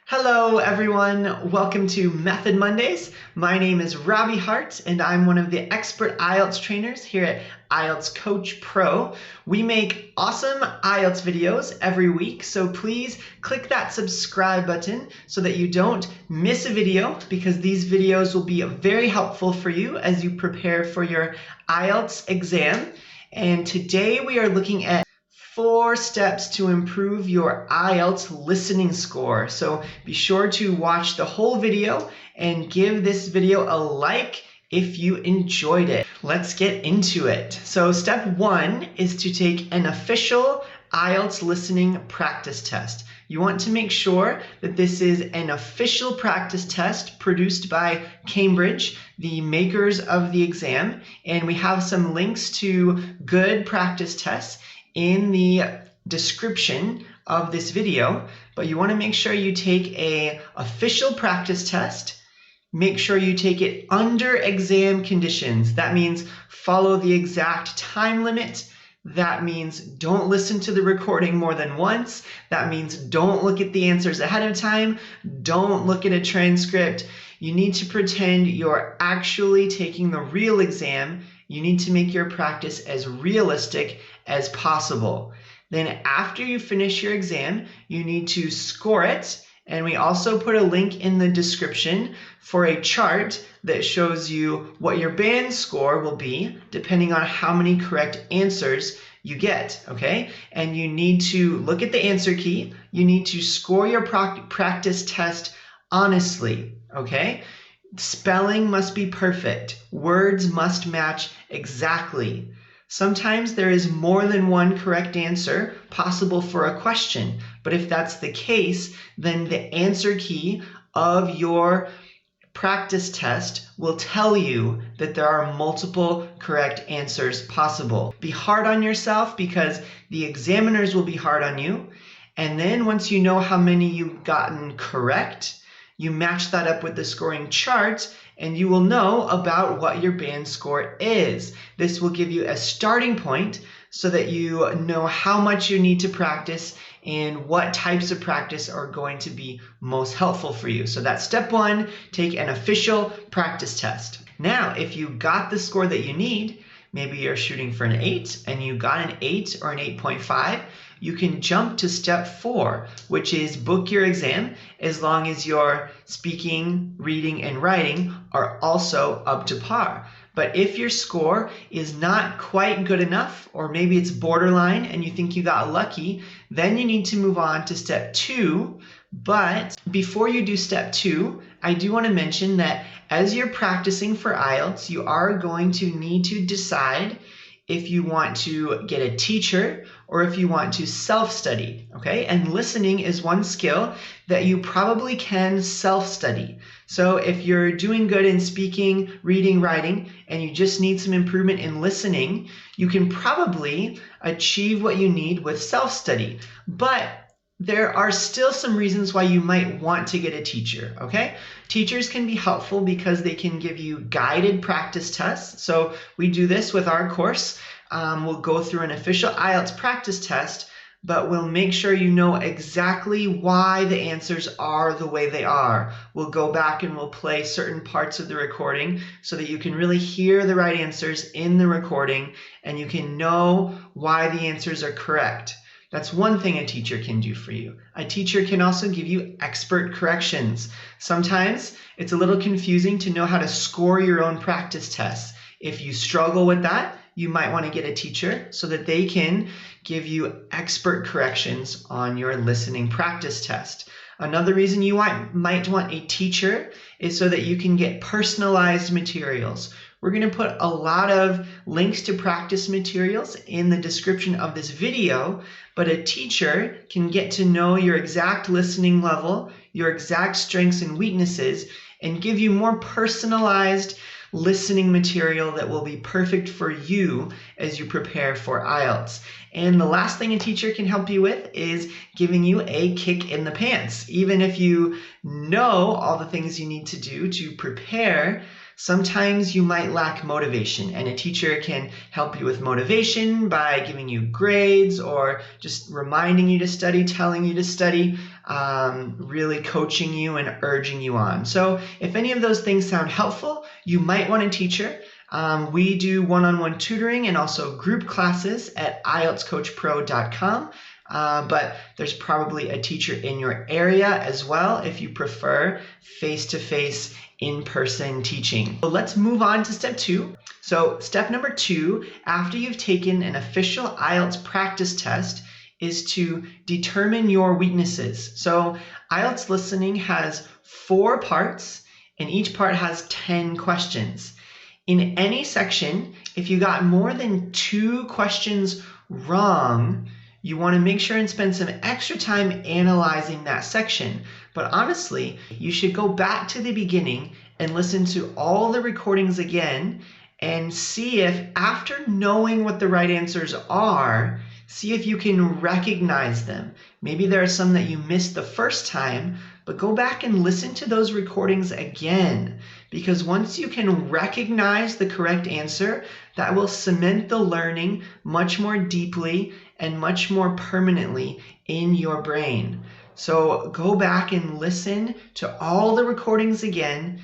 Hello everyone, welcome to Method Mondays. My name is Robbie Hart and I'm one of the expert IELTS trainers here at IELTS Coach Pro. We make awesome IELTS videos every week, so please click that subscribe button so that you don't miss a video, because these videos will be very helpful for you as you prepare for your IELTS exam. And today we are looking at 4 steps to improve your IELTS listening score. So be sure to watch the whole video and give this video a like if you enjoyed it. Let's get into it. So step 1 is to take an official IELTS listening practice test. You want to make sure that this is an official practice test produced by Cambridge, the makers of the exam, and we have some links to good practice tests in the description of this video, but you want to make sure you take an official practice test. Make sure you take it under exam conditions. That means follow the exact time limit. That means don't listen to the recording more than once. That means don't look at the answers ahead of time. Don't look at a transcript. You need to pretend you're actually taking the real exam. You need to make your practice as realistic as possible. Then after you finish your exam, you need to score it. And we also put a link in the description for a chart that shows you what your band score will be depending on how many correct answers you get, okay? And you need to look at the answer key. You need to score your practice test honestly, okay? Spelling must be perfect. Words must match exactly. Sometimes there is more than one correct answer possible for a question, but if that's the case, then the answer key of your practice test will tell you that there are multiple correct answers possible. Be hard on yourself because the examiners will be hard on you, and then once you know how many you've gotten correct, you match that up with the scoring chart and you will know about what your band score is. This will give you a starting point so that you know how much you need to practice and what types of practice are going to be most helpful for you. So that's step 1, take an official practice test. Now, if you got the score that you need, maybe you're shooting for an 8 and you got an 8 or an 8.5, you can jump to step 4, which is book your exam as long as your speaking, reading, and writing are also up to par. But if your score is not quite good enough, or maybe it's borderline and you think you got lucky, then you need to move on to step 2. But before you do step 2, I do want to mention that as you're practicing for IELTS, you are going to need to decide if you want to get a teacher or if you want to self-study, okay? And listening is one skill that you probably can self-study. So if you're doing good in speaking, reading, writing, and you just need some improvement in listening, you can probably achieve what you need with self-study. But there are still some reasons why you might want to get a teacher, okay? Teachers can be helpful because they can give you guided practice tests. So we do this with our course. We'll go through an official IELTS practice test, but we'll make sure you know exactly why the answers are the way they are. We'll go back and we'll play certain parts of the recording so that you can really hear the right answers in the recording and you can know why the answers are correct. That's one thing a teacher can do for you. A teacher can also give you expert corrections. Sometimes it's a little confusing to know how to score your own practice tests. If you struggle with that, you might want to get a teacher so that they can give you expert corrections on your listening practice test. Another reason you might want a teacher is so that you can get personalized materials. We're going to put a lot of links to practice materials in the description of this video, but a teacher can get to know your exact listening level, your exact strengths and weaknesses, and give you more personalized listening material that will be perfect for you as you prepare for IELTS. And the last thing a teacher can help you with is giving you a kick in the pants. Even if you know all the things you need to do to prepare Sometimes you might lack motivation, and a teacher can help you with motivation by giving you grades or just reminding you to study, telling you to study, really coaching you and urging you on. So if any of those things sound helpful, you might want a teacher. We do one-on-one tutoring and also group classes at IELTSCoachPro.com. But there's probably a teacher in your area as well if you prefer face-to-face in-person teaching. So let's move on to step 2. So step number 2, after you've taken an official IELTS practice test, is to determine your weaknesses. So IELTS listening has 4 parts, and each part has 10 questions. In any section, if you got more than 2 questions wrong, you want to make sure and spend some extra time analyzing that section. But honestly, you should go back to the beginning and listen to all the recordings again and see if, after knowing what the right answers are, see if you can recognize them. Maybe there are some that you missed the first time, but go back and listen to those recordings again. Because once you can recognize the correct answer, that will cement the learning much more deeply and much more permanently in your brain. So go back and listen to all the recordings again.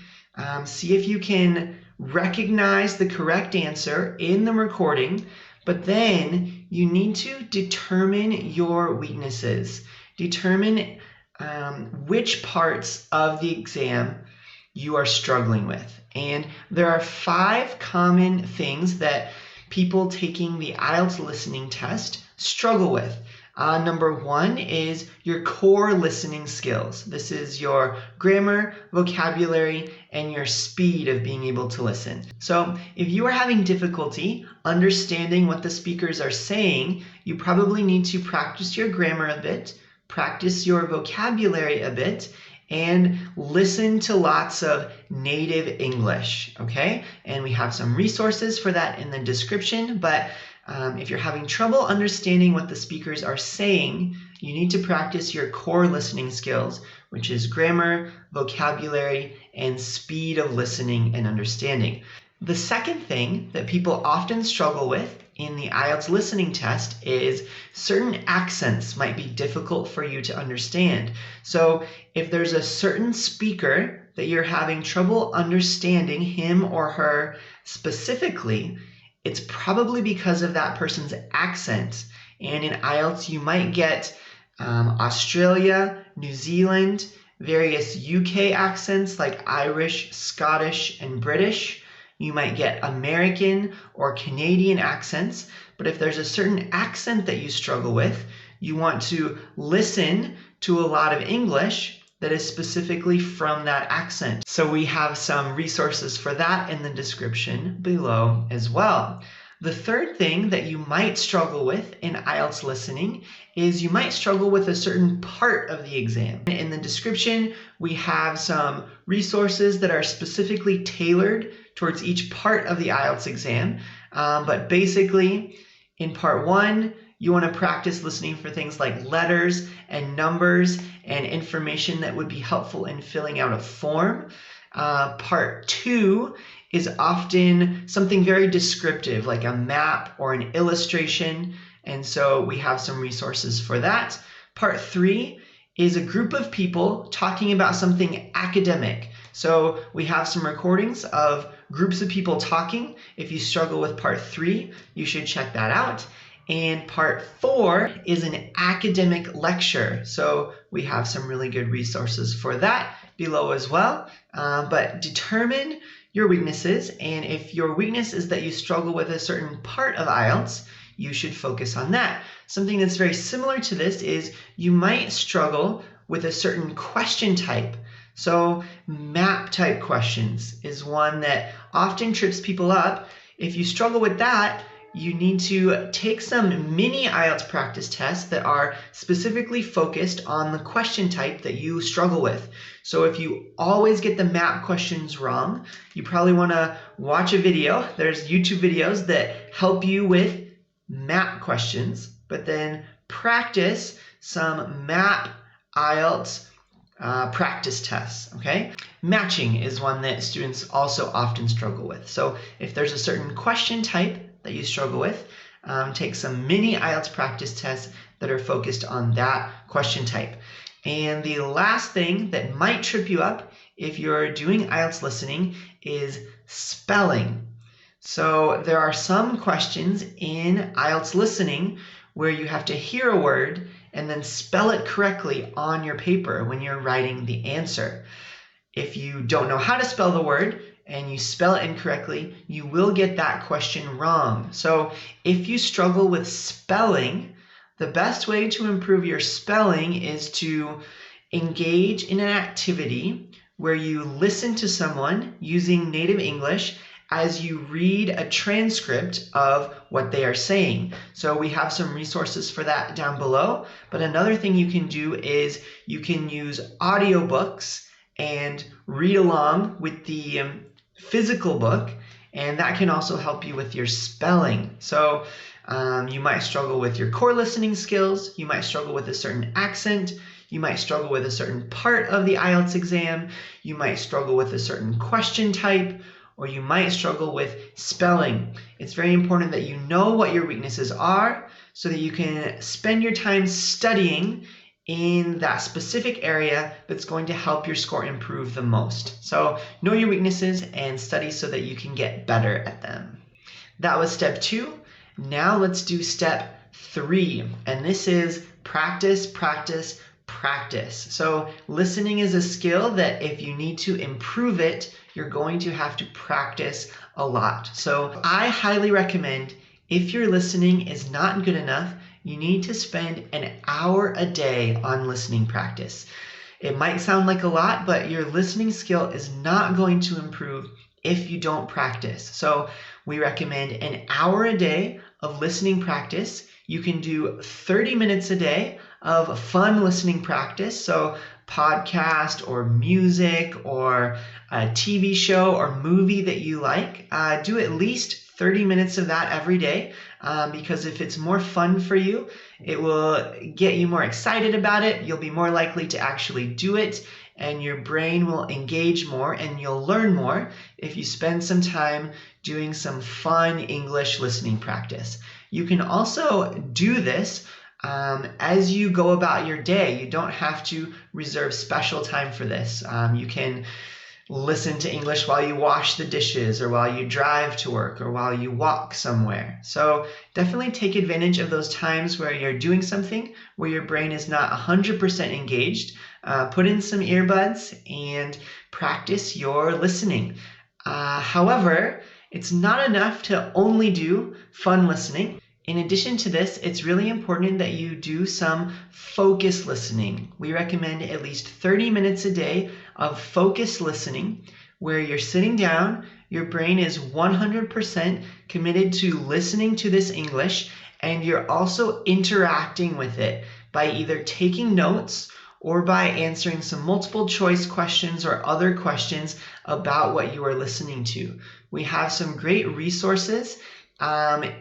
See if you can recognize the correct answer in the recording, but then you need to determine your weaknesses. Determine which parts of the exam you are struggling with. And there are 5 common things that people taking the IELTS listening test struggle with. Number 1 is your core listening skills. This is your grammar, vocabulary, and your speed of being able to listen. So if you are having difficulty understanding what the speakers are saying, you probably need to practice your grammar a bit, practice your vocabulary a bit, and listen to lots of native English, okay? And we have some resources for that in the description, but if you're having trouble understanding what the speakers are saying, you need to practice your core listening skills, which is grammar, vocabulary, and speed of listening and understanding. The second thing that people often struggle with in the IELTS listening test is certain accents might be difficult for you to understand. So if there's a certain speaker that you're having trouble understanding him or her specifically, it's probably because of that person's accent. And in IELTS, you might get Australia, New Zealand, various UK accents like Irish, Scottish, and British. You might get American or Canadian accents. But if there's a certain accent that you struggle with, you want to listen to a lot of English that is specifically from that accent. So we have some resources for that in the description below as well. The third thing that you might struggle with in IELTS listening is you might struggle with a certain part of the exam. In the description, we have some resources that are specifically tailored towards each part of the IELTS exam. But basically, in part 1, you want to practice listening for things like letters and numbers and information that would be helpful in filling out a form. Part 2 is often something very descriptive, like a map or an illustration, and so we have some resources for that. Part 3 is a group of people talking about something academic. So we have some recordings of groups of people talking. If you struggle with part 3, you should check that out. And part 4 is an academic lecture. So we have some really good resources for that below as well. But determine your weaknesses. And if your weakness is that you struggle with a certain part of IELTS, you should focus on that. Something that's very similar to this is you might struggle with a certain question type. So map type questions is one that often trips people up. If you struggle with that, you need to take some mini IELTS practice tests that are specifically focused on the question type that you struggle with. So if you always get the map questions wrong, you probably want to watch a video. There's YouTube videos that help you with map questions, but then practice some map IELTS practice tests, okay? Matching is one that students also often struggle with. So if there's a certain question type that you struggle with, take some mini IELTS practice tests that are focused on that question type. And the last thing that might trip you up if you're doing IELTS listening is spelling. So there are some questions in IELTS listening where you have to hear a word and then spell it correctly on your paper when you're writing the answer. If you don't know how to spell the word and you spell it incorrectly, you will get that question wrong. So if you struggle with spelling, the best way to improve your spelling is to engage in an activity where you listen to someone using native English as you read a transcript of what they are saying. So we have some resources for that down below. But another thing you can do is you can use audiobooks and read along with the physical book, and that can also help you with your spelling. So you might struggle with your core listening skills, you might struggle with a certain accent, you might struggle with a certain part of the IELTS exam, you might struggle with a certain question type, or you might struggle with spelling. It's very important that you know what your weaknesses are so that you can spend your time studying in that specific area that's going to help your score improve the most. So know your weaknesses and study so that you can get better at them. That was step 2. Now let's do step 3, and this is practice, practice, practice. So listening is a skill that if you need to improve it, you're going to have to practice a lot. So I highly recommend, if your listening is not good enough, you need to spend an hour a day on listening practice. It might sound like a lot, but your listening skill is not going to improve if you don't practice. So we recommend an hour a day of listening practice. You can do 30 minutes a day of fun listening practice. So podcast or music or a TV show or movie that you like. Do at least 30 minutes of that every day, because if it's more fun for you, it will get you more excited about it. You'll be more likely to actually do it, and your brain will engage more and you'll learn more if you spend some time doing some fun English listening practice. You can also do this as you go about your day. You don't have to reserve special time for this. You can listen to English while you wash the dishes or while you drive to work or while you walk somewhere. So definitely take advantage of those times where you're doing something where your brain is not 100% engaged. Put in some earbuds and practice your listening. However, it's not enough to only do fun listening. In addition to this, it's really important that you do some focus listening. We recommend at least 30 minutes a day of focused listening where you're sitting down, your brain is 100% committed to listening to this English, and you're also interacting with it by either taking notes or by answering some multiple choice questions or other questions about what you are listening to. We have some great resources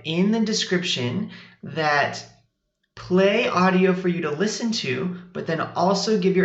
in the description that play audio for you to listen to, but then also give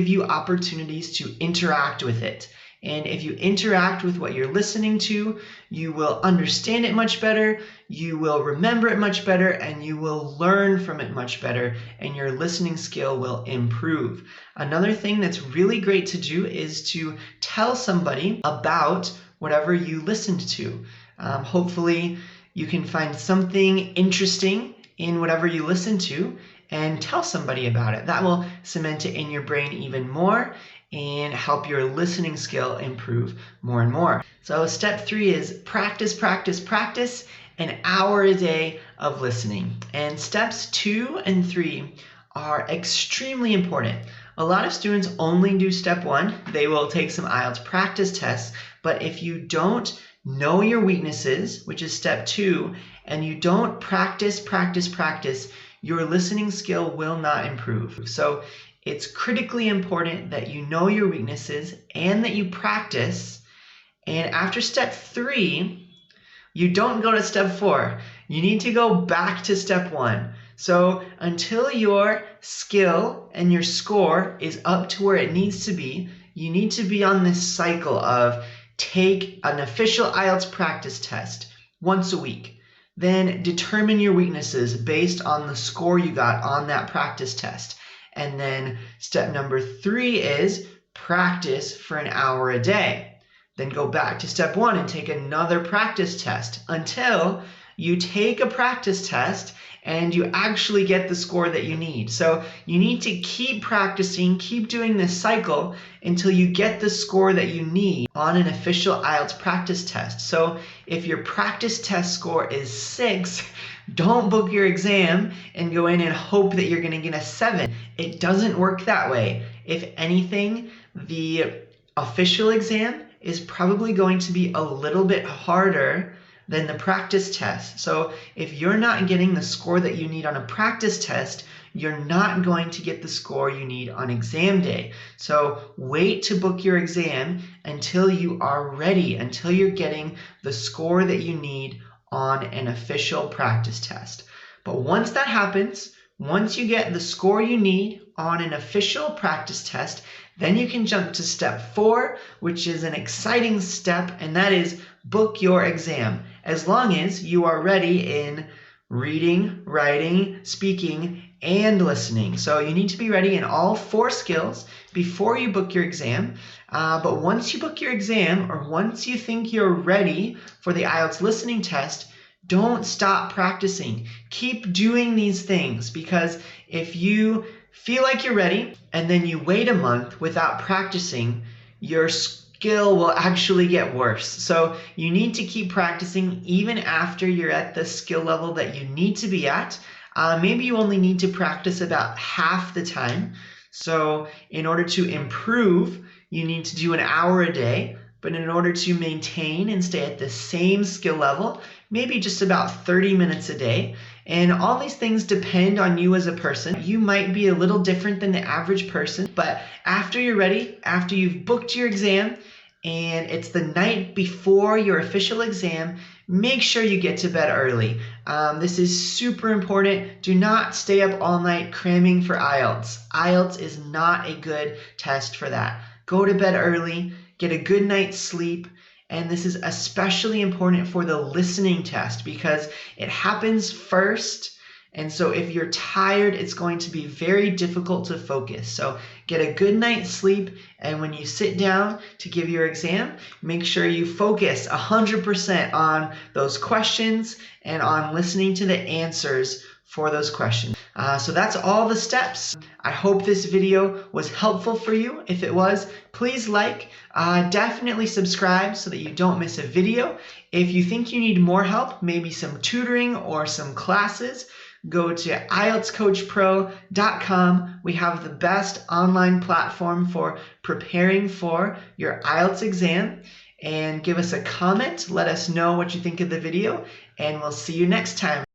you opportunities to interact with it. And if you interact with what you're listening to, you will understand it much better, you will remember it much better, and you will learn from it much better, and your listening skill will improve. Another thing that's really great to do is to tell somebody about whatever you listened to. Hopefully you can find something interesting in whatever you listen to and tell somebody about it. That will cement it in your brain even more and help your listening skill improve more and more. So step 3 is practice, practice, practice, an hour a day of listening. And steps 2 and 3 are extremely important. A lot of students only do step 1. They will take some IELTS practice tests, but if you don't know your weaknesses, which is step 2, and you don't practice, practice, practice, your listening skill will not improve. So it's critically important that you know your weaknesses and that you practice. And after step 3, you don't go to step 4. You need to go back to step 1. So until you're skill and your score is up to where it needs to be, you need to be on this cycle of take an official IELTS practice test once a week. Then determine your weaknesses based on the score you got on that practice test. And then step number 3 is practice for an hour a day. Then go back to step 1 and take another practice test until you take a practice test and you actually get the score that you need. So you need to keep practicing, keep doing this cycle until you get the score that you need on an official IELTS practice test. So if your practice test score is 6, don't book your exam and go in and hope that you're going to get a 7. It doesn't work that way. If anything, the official exam is probably going to be a little bit harder than the practice test. So if you're not getting the score that you need on a practice test, you're not going to get the score you need on exam day. So wait to book your exam until you are ready, until you're getting the score that you need on an official practice test. But once that happens, once you get the score you need on an official practice test, then you can jump to step 4, which is an exciting step, and that is book your exam. As long as you are ready in reading, writing, speaking, and listening. So you need to be ready in all 4 skills before you book your exam. But once you book your exam, or once you think you're ready for the IELTS listening test, don't stop practicing. Keep doing these things, because if you feel like you're ready and then you wait a month without practicing, your skill will actually get worse. So you need to keep practicing even after you're at the skill level that you need to be at. Maybe you only need to practice about half the time. So in order to improve, you need to do an hour a day. But in order to maintain and stay at the same skill level, maybe just about 30 minutes a day. And all these things depend on you as a person. You might be a little different than the average person, but after you're ready, after you've booked your exam, and it's the night before your official exam, make sure you get to bed early. This is super important. Do not stay up all night cramming for IELTS. IELTS is not a good test for that. Go to bed early, get a good night's sleep, and this is especially important for the listening test because it happens first. And so if you're tired, it's going to be very difficult to focus. So get a good night's sleep, and when you sit down to give your exam, make sure you focus 100% on those questions and on listening to the answers for those questions. So that's all the steps. I hope this video was helpful for you. If it was, please definitely subscribe so that you don't miss a video. If you think you need more help, maybe some tutoring or some classes, go to IELTSCoachPro.com. We have the best online platform for preparing for your IELTS exam. And give us a comment. Let us know what you think of the video, and we'll see you next time.